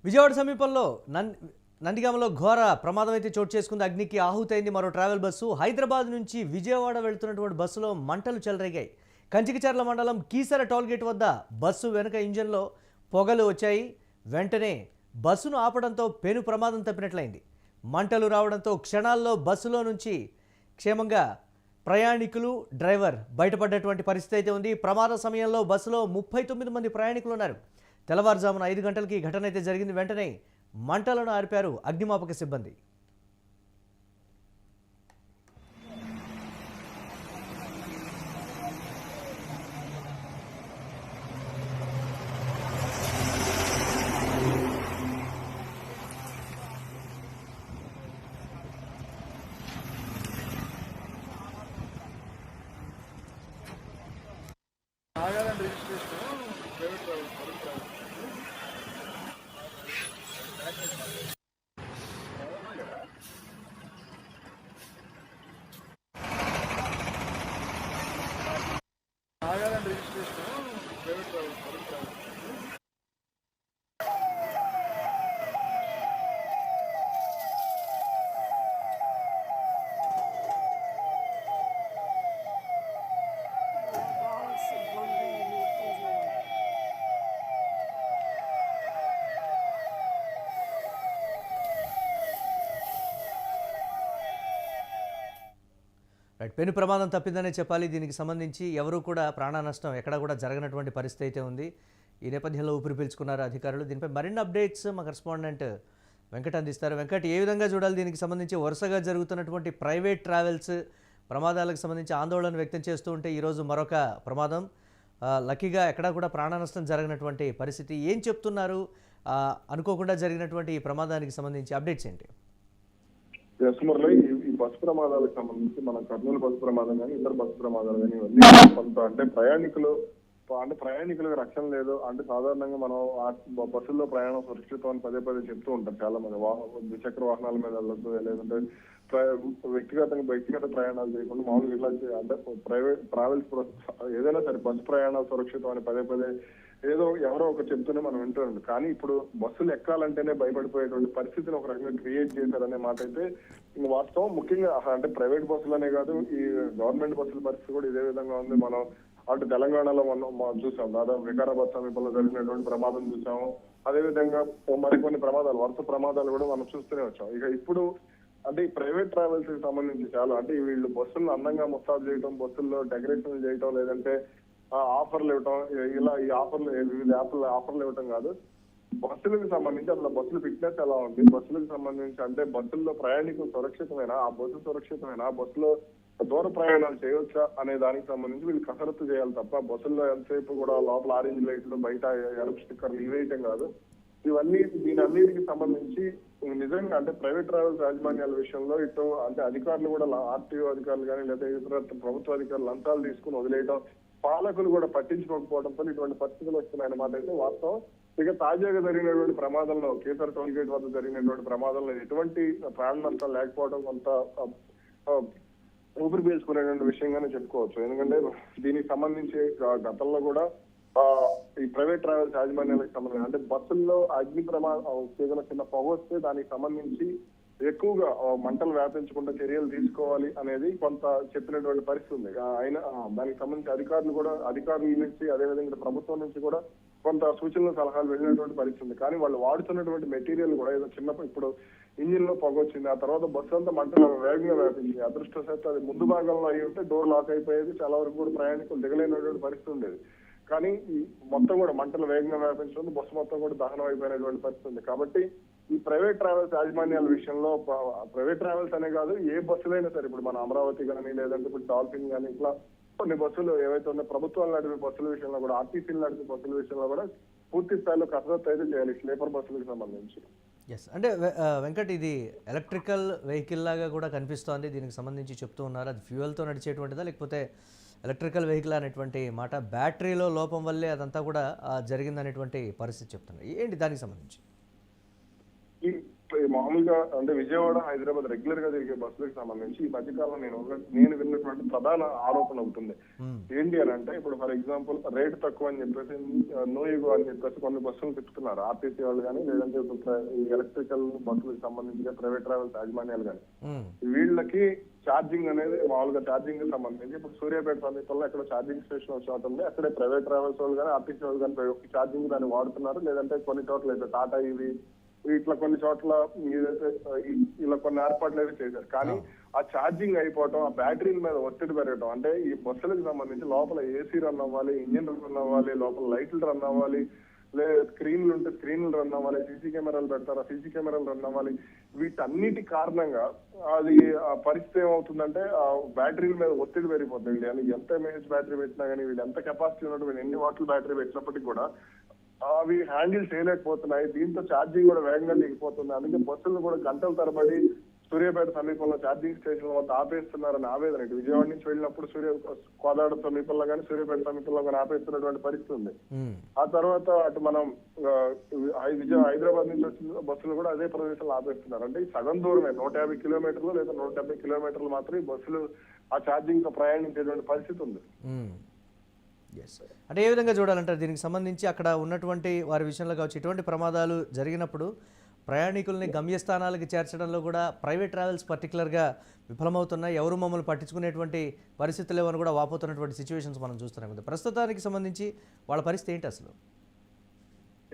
విజయవాడ సమీపంలో నందిగామలో ఘోర ప్రమాదం అయితే చోటు చేసుకుంది. అగ్నికి ఆహుతైంది మరో ట్రావెల్ బస్సు. హైదరాబాద్ నుంచి విజయవాడ వెళ్తున్నటువంటి బస్సులో మంటలు చెలరేగాయి. కంచికచర్ల మండలం కీసర టోల్గేట్ వద్ద బస్సు వెనుక ఇంజన్లో పొగలు వచ్చాయి. వెంటనే బస్సును ఆపడంతో పెను ప్రమాదం తప్పినట్లయింది. మంటలు రావడంతో క్షణాల్లో బస్సులో నుంచి క్షేమంగా ప్రయాణికులు డ్రైవర్ బయటపడ్డటువంటి పరిస్థితి అయితే ఉంది. ప్రమాద సమయంలో బస్సులో 39 మంది ప్రయాణికులు ఉన్నారు. తెల్లవారుజామున 5 గంటలకి ఈ ఘటన అయితే జరిగింది. వెంటనే మంటలను ఆర్పారు అగ్నిమాపక సిబ్బంది. Nagaland registration private travels Nagaland registration private travels పెను ప్రమాదం తప్పిందనే చెప్పాలి. దీనికి సంబంధించి ఎవరు కూడా ప్రాణ నష్టం ఎక్కడా కూడా జరగనటువంటి పరిస్థితి అయితే ఉంది. ఈ నేపథ్యంలో ఊపిరి పీల్చుకున్నారు అధికారులు. దీనిపై మరిన్ని అప్డేట్స్ మా కరెస్పాండెంట్ వెంకట్ అందిస్తారు. వెంకట్, ఏ విధంగా చూడాలి? దీనికి సంబంధించి వరుసగా జరుగుతున్నటువంటి ప్రైవేట్ ట్రావెల్స్ ప్రమాదాలకు సంబంధించి ఆందోళన వ్యక్తం చేస్తూ ఉంటే ఈరోజు మరొక ప్రమాదం. లక్కీగా ఎక్కడా కూడా ప్రాణ నష్టం జరగనటువంటి పరిస్థితి. ఏం చెప్తున్నారు? అనుకోకుండా జరిగినటువంటి ఈ ప్రమాదానికి సంబంధించి అప్డేట్స్ ఏంటి? మురళి, ఈ బస్సు ప్రమాదాలకు సంబంధించి మన కర్నూలు బస్సు ప్రమాదం కానీ ఇతర బస్సు ప్రమాదాలు కానీ ఇవన్నీ కొంత అంటే ప్రయాణికులకు రక్షణ లేదు. అంటే సాధారణంగా మనం బస్సుల్లో ప్రయాణం సురక్షితం అని పదే పదే చెప్తూ ఉంటారు చాలా మంది. ద్విచక్ర వాహనాల మీద వెళ్ళొద్దు, లేదంటే వ్యక్తిగత ప్రయాణాలు చేయకుండా మామూలుగా ఇట్లా అంటే ప్రైవేట్ ట్రావెల్స్ ఏదైనా సరే బస్సు ప్రయాణాలు సురక్షితం అని పదే పదే ఏదో ఎవరో ఒక చెప్తూనే మనం వింటున్నాం. కానీ ఇప్పుడు బస్సులు ఎక్కాలంటేనే భయపడిపోయేటువంటి పరిస్థితిని ఒక రకంగా క్రియేట్ చేశారనే మాట అయితే వాస్తవం. ముఖ్యంగా అంటే ప్రైవేట్ బస్సులనే కాదు, ఈ గవర్నమెంట్ బస్సుల పరిస్థితి కూడా ఇదే విధంగా ఉంది. మనం అటు తెలంగాణలో మనం చూసాం, దాదాపు వికారాబాద్ సమీపంలో జరిగినటువంటి ప్రమాదం చూసాము. అదేవిధంగా మరికొన్ని ప్రమాదాలు, వరుస ప్రమాదాలు కూడా మనం చూస్తూనే వచ్చాం. ఇక ఇప్పుడు అంటే ఈ ప్రైవేట్ ట్రావెల్స్ కి సంబంధించి చాలా అంటే వీళ్ళు బస్సులను అందంగా ముస్తాబు చేయటం, బస్సుల్లో డెకరేషన్ చేయటం, లేదంటే ఆఫర్లు ఇవ్వటం, ఇలా ఈ ఆఫర్లు వివిధ ఆఫర్లు ఇవ్వటం కాదు. బస్సులకు సంబంధించి అసలు బస్సుల ఫిట్నెస్ ఎలా ఉంది, బస్సులకు సంబంధించి అంటే బస్సుల్లో ప్రయాణికులు సురక్షితమైనా, ఆ బస్సు సురక్షితమైనా, బస్సులో దూర ప్రయాణాలు చేయవచ్చా అనే దానికి సంబంధించి వీళ్ళు కసరత్తు చేయాలి తప్ప బస్సుల్లో ఎంతసేపు కూడా లోపల ఆరెంజ్ లైట్లు, బయట ఎరుపు స్టిక్కర్లు ఇవేయటం కాదు. దీని అన్నిటికి సంబంధించి నిజంగా అంటే ప్రైవేట్ ట్రావెల్స్ యాజమాన్యాల విషయంలో ఇటు అంటే అధికారులు కూడా ఆర్టీఓ అధికారులు కానీ లేదా ఇతర ప్రభుత్వ అధికారులు లంచాలు తీసుకుని వదిలేయడం, పాలకులు కూడా పట్టించుకోకపోవడంతో ఇటువంటి పరిస్థితులు వస్తున్నాయన్నమాట అయితే వాస్తవం. ఇక తాజాగా జరిగినటువంటి ప్రమాదంలో కీసర టోల్ గేట్ వద్ద జరిగినటువంటి ప్రమాదంలో ఎటువంటి ప్రాణ నష్టం లేకపోవడం కొంత ఊపిరి పీల్చుకునేటువంటి విషయంగానే చెప్పుకోవచ్చు. ఎందుకంటే దీనికి సంబంధించి గతంలో కూడా ఈ ప్రైవేట్ ట్రావెల్స్ యాజమాన్యాలకు సంబంధించి అంటే బస్సుల్లో అగ్ని ప్రమాదం ఏదైనా చిన్న పొగ వస్తే దానికి సంబంధించి ఎక్కువగా మంటలు వ్యాపించకుండా చర్యలు తీసుకోవాలి అనేది కొంత చెప్పినటువంటి పరిస్థితి ఉంది. అయినా దానికి సంబంధించి అధికారుల నుంచి అదేవిధంగా ప్రభుత్వం నుంచి కూడా కొంత సూచనలు సలహాలు వెళ్ళినటువంటి పరిస్థితి ఉంది. కానీ వాళ్ళు వాడుతున్నటువంటి మెటీరియల్ కూడా ఏదో ఇప్పుడు ఇంజిన్ లో పొగ వచ్చింది, ఆ తర్వాత బస్సు అంతా మంటలు వేగంగా వ్యాపించింది. అదృష్టశాత్తు అది ముందు భాగంలో అయ్యి ఉంటే డోర్ లాక్ అయిపోయేది, చాలా వరకు కూడా ప్రయాణికులు దిగలేనటువంటి పరిస్థితి ఉండేది. కానీ మొత్తం కూడా మంటలు వేగంగా వ్యాపించడం, బస్సు మొత్తం కూడా దహనం అయిపోయినటువంటి పరిస్థితి ఉంది. కాబట్టి ఈ ప్రైవేట్ ట్రావెల్స్ యాజమాన్యాల విషయంలో ప్రైవేట్ ట్రావెల్స్ అనే కాదు, ఏ బస్సులైనా సరే ఇప్పుడు మన అమరావతి కానీ లేదంటే ఇప్పుడు డాల్ఫిన్ కానీ ఇట్లా కొన్ని బస్సులు ఏవైతే ఉన్నాయో ప్రభుత్వాలు నడిపే బస్సుల విషయంలో కూడా, ఆర్టీసీలు నడిపే బస్సుల విషయంలో కూడా పూర్తి స్థాయిలో కసరత్తు అయితే చేయాలి స్లీపర్ బస్సులకు సంబంధించి. ఎస్, అంటే వెంకట్, ఇది ఎలక్ట్రికల్ వెహికల్ లాగా కూడా కనిపిస్తోంది. దీనికి సంబంధించి చెప్తూ ఉన్నారు, అది ఫ్యూయల్తో నడిచేటువంటిదా లేకపోతే ఎలక్ట్రికల్ వెహికల్ అనేటువంటి మాట బ్యాటరీలో లోపం వల్లే అదంతా కూడా జరిగిందనేటువంటి పరిస్థితి చెప్తున్నారు. ఏంటి దానికి సంబంధించి? మామూలుగా అంటే విజయవాడ హైదరాబాద్ రెగ్యులర్ గా తిరిగే బస్సులకు సంబంధించి ఈ మధ్యకాలంలో నేను విన్నటువంటి ప్రధాన ఆరోపణ ఉంటుంది. ఏంటి అని అంటే ఇప్పుడు ఫర్ ఎగ్జాంపుల్ రేట్ తక్కువ అని చెప్పేసి నోయిగో అని చెప్పేసి కొన్ని బస్సులు తిప్పుతున్నారు ఆర్టీసీ వాళ్ళు కానీ, లేదంటే ఎలక్ట్రికల్ బస్సులకు సంబంధించిన ప్రైవేట్ ట్రావెల్స్ యాజమాన్యాలు కానీ. వీళ్ళకి ఛార్జింగ్ అనేది మామూలుగా ఛార్జింగ్ కి సంబంధించి ఇప్పుడు సూర్యాపేట సమీపంలో ఎక్కడ ఛార్జింగ్ స్టేషన్ ఒక చోట ఉంది. అక్కడే ప్రైవేట్ ట్రావెల్స్ వాళ్ళు కానీ ఆర్టీసీ వాళ్ళు కానీ ఛార్జింగ్ దాన్ని వాడుతున్నారు. లేదంటే కొన్ని చోట్ల అయితే టాటా ఇట్లా కొన్ని చోట్ల ఇలా కొన్ని ఏర్పాట్లు అయితే చేశారు. కానీ ఆ ఛార్జింగ్ అయిపోవటం, ఆ బ్యాటరీల మీద ఒత్తిడి పెరగటం, అంటే ఈ బస్సులకు సంబంధించి లోపల ఏసీ రన్ అవ్వాలి, ఇంజిన్ రన్ అవ్వాలి, లోపల లైట్లు రన్ అవ్వాలి, లేదా స్క్రీన్లు ఉంటే స్క్రీన్లు రన్ అవ్వాలి, సీసీ కెమెరాలు పెడతారా సీసీ కెమెరాలు రన్ అవ్వాలి. వీటన్నిటి కారణంగా అది ఆ పరిస్థితి ఏమవుతుందంటే ఆ బ్యాటరీల మీద ఒత్తిడి పెరిగిపోతుంది. అని ఎంత ఎంఏహెచ్ బ్యాటరీ పెట్టినా కానీ, వీళ్ళు ఎంత కెపాసిటీ ఉన్నట్టు వీళ్ళు ఎన్ని వాటర్ బ్యాటరీ పెట్టినప్పటికీ కూడా అవి హ్యాండిల్ చేయలేకపోతున్నాయి. దీంతో ఛార్జింగ్ కూడా వేగంగా దిగిపోతుంది. అందుకే బస్సులు కూడా గంటల తరబడి సూర్యాపేట సమీపంలో ఛార్జింగ్ స్టేషన్ వద్ద ఆపేస్తున్నారని ఆవేదన. విజయవాడ నుంచి వెళ్ళినప్పుడు కోదాడ సమీపంలో కానీ సూర్యాపేట సమీపంలో కానీ ఆపేస్తున్నటువంటి పరిస్థితి ఉంది. ఆ తర్వాత అటు మనం హైదరాబాద్ నుంచి వచ్చిన బస్సులు కూడా అదే ప్రదేశంలో ఆపేస్తున్నారు. అంటే సగం దూరమే 150 కిలోమీటర్లు లేదా 170 కిలోమీటర్లు మాత్రమే బస్సులు ఆ ఛార్జింగ్ తో ప్రయాణించేటువంటి పరిస్థితి ఉంది. అంటే ఏ విధంగా చూడాలంటారు దీనికి సంబంధించి? అక్కడ ఉన్నటువంటి వారి విషయంలో కావచ్చు, ఇటువంటి ప్రమాదాలు జరిగినప్పుడు ప్రయాణికుల్ని గమ్యస్థానాలకు చేర్చడంలో కూడా ప్రైవేట్ ట్రావెల్స్ పర్టికులర్గా విఫలమవుతున్నాయి. ఎవరు మమ్మల్ని పట్టించుకునేటువంటి పరిస్థితులు లేవని కూడా వాపోతున్నటువంటి సిచ్యువేషన్స్ మనం చూస్తున్నాం కదా. ప్రస్తుతానికి సంబంధించి వాళ్ళ పరిస్థితి ఏంటి అసలు?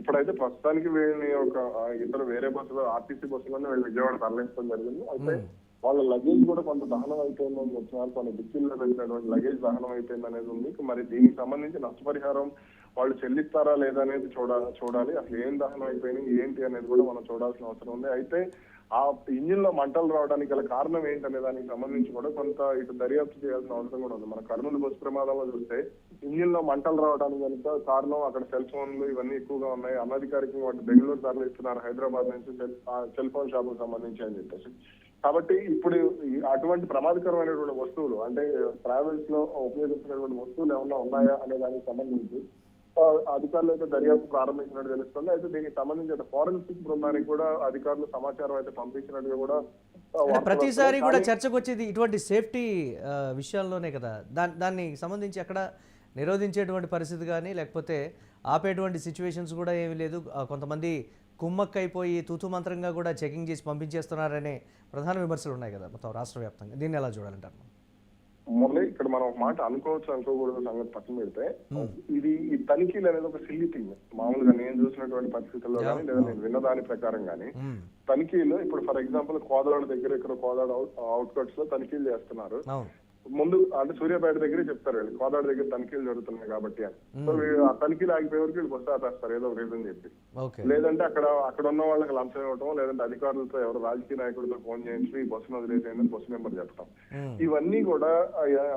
ఇప్పుడైతే ప్రస్తుతానికి వీళ్ళని ఒక ఇద్దరు వేరే బస్సులో ఆర్టీసీ బస్సులోనే వీళ్ళు విజయవాడ తరలించడం జరిగింది. అయితే వాళ్ళ లగేజ్ కూడా కొంత దహనం అయిపోయిందని చెప్తున్నారు. కొన్ని డిక్కీల్లో పెట్టినటువంటి లగేజ్ దహనం అయిపోయింది అనేది ఉంది. మరి దీనికి సంబంధించి నష్టపరిహారం వాళ్ళు చెల్లిస్తారా లేదా అనేది చూడాలి. అసలు ఏం దహనం అయిపోయినాయి ఏంటి అనేది కూడా మనం చూడాల్సిన అవసరం ఉంది. అయితే ఆ ఇంజిన్ లో మంటలు రావడానికి గల కారణం ఏంటనే దానికి సంబంధించి కూడా కొంత ఇటు దర్యాప్తు చేయాల్సిన అవసరం కూడా ఉంది. మన కర్నూలు బస్సు ప్రమాదంలో చూస్తే ఇంజిన్ లో మంటలు రావడానికి కనుక కారణం అక్కడ సెల్ ఫోన్లు ఇవన్నీ ఎక్కువగా ఉన్నాయి. అనధికారికంగా వాటి బెంగళూరు తరలిస్తున్నారు హైదరాబాద్ నుంచి సెల్ ఫోన్ షాపులకు సంబంధించి అని చెప్పేసి. కాబట్టి ఇప్పుడు అటువంటి ప్రమాదకరమైనటువంటి వస్తువులు అంటే ట్రావెల్స్ లో ఉపయోగించినటువంటి వస్తువులు ఏమన్నా ఉన్నాయా అనే దానికి సంబంధించి అధికారులు అయితే దర్యాప్తు ప్రారంభించినట్టు తెలుస్తుంది. అయితే దీనికి సంబంధించి ఫారెన్సిక్ బృందానికి కూడా అధికారులు సమాచారం అయితే పంపించినట్టుగా కూడా ప్రతిసారి కూడా చర్చకు వచ్చేది ఇటువంటి సేఫ్టీ విషయాల్లోనే కదా. దాన్ని సంబంధించి అక్కడ నిరోధించేటువంటి పరిస్థితి కానీ లేకపోతే ఆపేటువంటి సిచ్యువేషన్స్ కూడా ఏమీ లేదు. కొంతమంది కుమ్మక్కైపోయి తూతు మంత్రంగా కూడా చెకింగ్ చేసి పంపించేస్తున్నారనే ప్రధాన విమర్శలు ఉన్నాయి కదా మొత్తం రాష్ట్ర వ్యాప్తంగా. దీన్ని ఎలా చూడాలంటారు? మురళి, ఇక్కడ మనం ఒక మాట అనుకోవచ్చు అనుకోకూడదు సంగతి పక్కన పెడితే, ఈ తనిఖీలు అనేది ఒక సిల్లీ థింగ్. మామూలుగా నేను చూసినటువంటి పరిస్థితుల్లో కానీ లేదా నేను విన్న దాని ప్రకారం కానీ తనిఖీలు ఇప్పుడు ఫర్ ఎగ్జాంపుల్ కోదాడ దగ్గర ఇక్కడ కోదాడ అవుట్కట్స్ లో తనిఖీలు చేస్తున్నారు. ముందు అంటే సూర్యాపేట దగ్గరే చెప్తారు వీళ్ళు కోదాడ దగ్గర తనిఖీలు జరుగుతున్నాయి కాబట్టి అని. సో ఆ తనిఖీలు ఆగిపోయే వరకు వీళ్ళు బస్సు ఆపేస్తారు ఏదో ఒక రీజన్ చెప్పి. లేదంటే అక్కడ ఉన్న వాళ్ళకి లంచం ఇవ్వటం, లేదంటే అధికారులతో ఎవరు రాజకీయ నాయకులతో ఫోన్ చేయించి ఈ బస్సును వదిలేసేయని బస్సు నెంబర్ చెప్పడం. ఇవన్నీ కూడా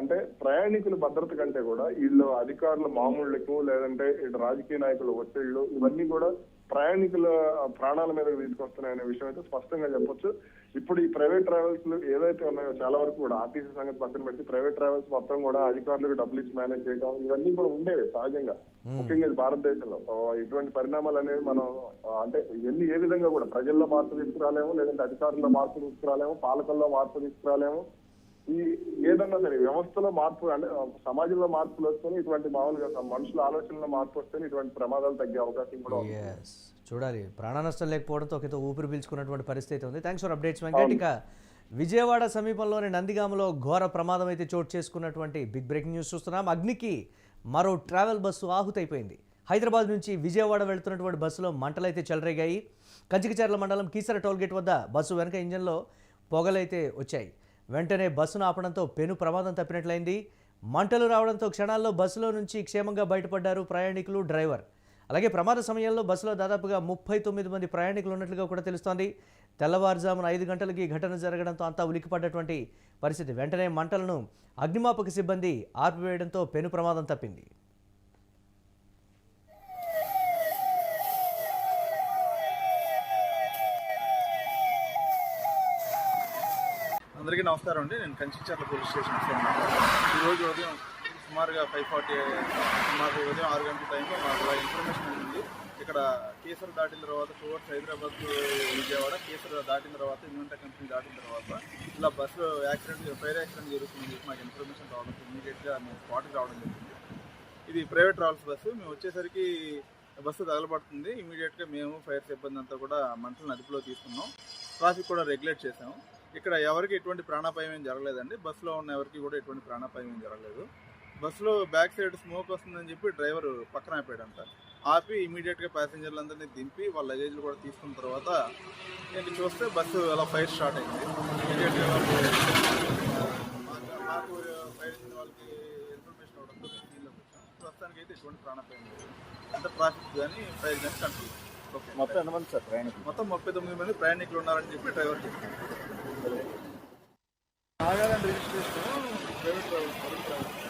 అంటే ప్రయాణికుల భద్రత కంటే కూడా వీళ్ళు అధికారుల మామూళ్లకు లేదంటే ఇటు రాజకీయ నాయకుల ఒత్తిళ్లు ఇవన్నీ కూడా ప్రయాణికుల ప్రాణాల మీద తీసుకొస్తున్నాయనే విషయం అయితే స్పష్టంగా చెప్పొచ్చు. ఇప్పుడు ఈ ప్రైవేట్ ట్రావెల్స్ ఏదైతే ఉన్నాయో చాలా వరకు కూడా ఆర్టీసీ సంగతి పక్కన పెట్టి ప్రైవేట్ ట్రావెల్స్ మొత్తం కూడా అధికారులకు డబ్బులు ఇచ్చి మేనేజ్ చేయడం ఇవన్నీ కూడా ఉండేవి సహజంగా. ముఖ్యంగా భారతదేశంలో ఇటువంటి పరిణామాలు అనేవి మనం అంటే ఇవన్నీ ఏ విధంగా కూడా ప్రజల్లో మార్పు తీసుకురాలేము, లేదంటే అధికారుల్లో మార్పు తీసుకురాలేము, పాలకుల్లో మార్పు తీసుకురాలేము. ఈ ఏదన్నా సరే వ్యవస్థలో మార్పు అంటే సమాజంలో మార్పులు వస్తేనే ఇటువంటి మామూలుగా మనుషుల ఆలోచనలో మార్పు వస్తేనే ఇటువంటి ప్రమాదాలు తగ్గే అవకాశం కూడా ఉంది. చూడాలి. ప్రాణ నష్టం లేకపోవడంతో ఒక ఊపిరి పీల్చుకున్నటువంటి పరిస్థితి ఉంది. Thanks for updates Venkat. ఇక విజయవాడ సమీపంలోని నందిగామలో ఘోర ప్రమాదం అయితే చోటు చేసుకున్నటువంటి బిగ్ బ్రేకింగ్ న్యూస్ చూస్తున్నాం. అగ్నికి మరో ట్రావెల్ బస్సు ఆహుతైపోయింది. హైదరాబాద్ నుంచి విజయవాడ వెళ్తున్నటువంటి బస్సులో మంటలైతే చెలరేగాయి. కంచికచర్ల మండలం కీసర టోల్గేట్ వద్ద బస్సు వెనక ఇంజన్లో పొగలైతే వచ్చాయి. వెంటనే బస్సును ఆపడంతో పెను ప్రమాదం తప్పినట్లయింది. మంటలు రావడంతో క్షణాల్లో బస్సులో నుంచి క్షేమంగా బయటపడ్డారు ప్రయాణికులు, డ్రైవర్. అలాగే ప్రమాద సమయంలో బస్సులో దాదాపుగా 39 మంది ప్రయాణికులు ఉన్నట్లుగా కూడా తెలుస్తోంది. తెల్లవారుజామున 5 గంటలకి ఘటన జరగడంతో అంతా ఉలిక్కిపడ్డటువంటి పరిస్థితి. వెంటనే మంటలను అగ్నిమాపక సిబ్బంది ఆర్పివేయడంతో పెను ప్రమాదం తప్పింది. అందరికీ నమస్కారం అండి. నేను కంచికచర్ల పోలీస్ స్టేషన్ వస్తున్నాను. ఈరోజు ఉదయం సుమారుగా 5:40 మాకు ఉదయం 6 గంటల టైంలో మాకు ఇన్ఫర్మేషన్ ఉంది. ఇక్కడ కేసర్ దాటిన తర్వాత టువర్డ్స్ హైదరాబాద్ విజయవాడ కేసర్ దాటిన తర్వాత ఇన్వెంటా కంపెనీ దాటిన తర్వాత ఇలా బస్సు ఫైర్ యాక్సిడెంట్ జరుగుతుంది చెప్పి మాకు ఇన్ఫర్మేషన్ రావడం ఇమీడియట్గా మేము స్పాట్కి రావడం జరిగింది. ఇది ప్రైవేట్ ట్రావెల్స్ బస్సు. మేము వచ్చేసరికి బస్సు తగలబడుతుంది. ఇమీడియట్గా మేము ఫైర్ సిబ్బంది అంతా కూడా మంటలను అదుపులో తీసుకున్నాం. ట్రాఫిక్ కూడా రెగ్యులేట్ చేసాము. ఇక్కడ ఎవరికి ఎటువంటి ప్రాణాపాయం ఏం జరగలేదండి. బస్సులో ఉన్న ఎవరికి కూడా ఎటువంటి ప్రాణాపాయం ఏం జరగలేదు. బస్సులో బ్యాక్ సైడ్ స్మోక్ వస్తుందని చెప్పి డ్రైవర్ పక్కన ఆపాడంట. ఆపి ఇమీడియట్గా ప్యాసింజర్లందరినీ దింపి వాళ్ళ లగేజ్లు కూడా తీసుకున్న తర్వాత నేను చూస్తే బస్సు అలా ఫైర్ స్టార్ట్ అయింది. ఇమీడియట్గా నాకు ఫైర్ ఇచ్చిన వాళ్ళకి ఇన్ఫర్మేషన్ అవడంతో దీనిలోకి వచ్చాను. ప్రస్తుతానికి అయితే ఎటువంటి ప్రాణాపాయం లేదు. అంటే ట్రాఫిక్ కానీ ఫైర్ కానీ కంట్రోల్. ఓకే, మొత్తం ఎంతమంది సార్ ప్రయాణికులు? మొత్తం 39 మంది ప్రయాణికులు ఉన్నారని చెప్పి డ్రైవర్ చెప్పారు. Nagaland registration private travels